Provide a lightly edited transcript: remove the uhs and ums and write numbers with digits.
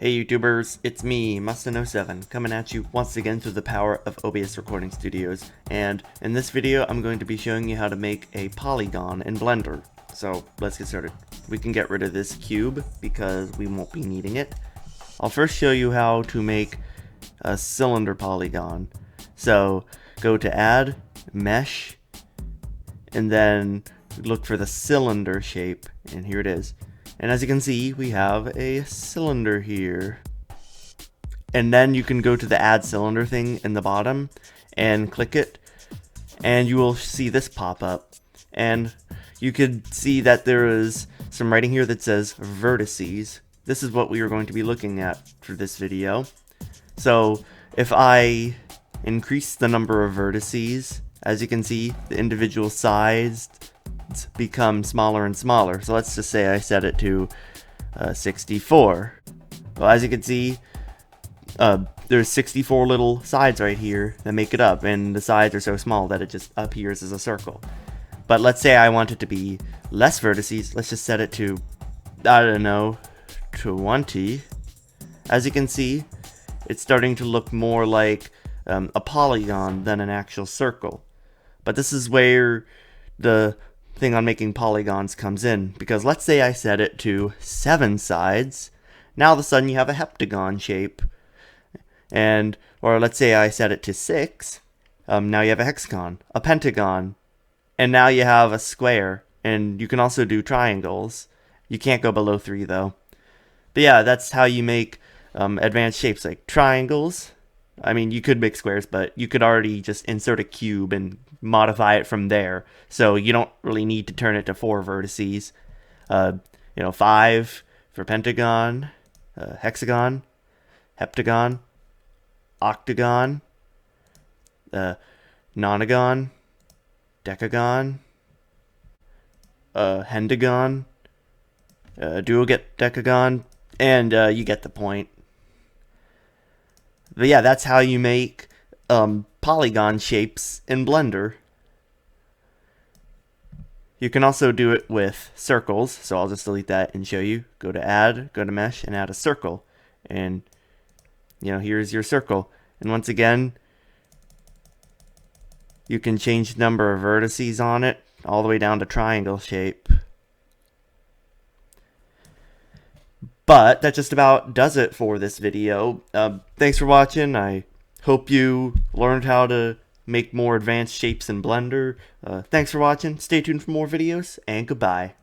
Hey YouTubers, it's me, Mustin07, coming at you once again through the power of OBS Recording Studios, and in this video I'm going to be showing you how to make a polygon in Blender. So let's get started. We can get rid of this cube because we won't be needing it. I'll first show you how to make a cylinder polygon. So go to Add, Mesh, and then look for the cylinder shape, and here it is. And as you can see, we have a cylinder here. And then you can go to the add cylinder thing in the bottom and click it, and you will see this pop up. And you could see that there is some writing here that says vertices. This is what we are going to be looking at for this video. So if I increase the number of vertices, as you can see, the individual sides become smaller and smaller. So let's just say I set it to 64. Well, as you can see, there's 64 little sides right here that make it up, and the sides are so small that it just appears as a circle. But let's say I want it to be less vertices. Let's just set it to, I don't know, 20. As you can see, it's starting to look more like a polygon than an actual circle. But this is where the thing on making polygons comes in, because let's say I set it to 7 sides. Now all of a sudden you have a heptagon shape, or let's say I set it to 6. Now you have a hexagon, a pentagon, and now you have a square. And you can also do triangles. You can't go below 3 though. But yeah, that's how you make advanced shapes like triangles. I mean, you could make squares, but you could already just insert a cube and modify it from there. So you don't really need to turn it to 4 vertices. 5 for pentagon, hexagon, heptagon, octagon, nonagon, decagon, heptagon, duodecagon, and you get the point. But yeah, that's how you make polygon shapes in Blender. You can also do it with circles, so I'll just delete that and show you. Go to Add, go to Mesh, and add a circle. And, here's your circle. And once again, you can change the number of vertices on it, all the way down to triangle shape. But that just about does it for this video. Thanks for watching. I hope you learned how to make more advanced shapes in Blender. Thanks for watching. Stay tuned for more videos, and goodbye.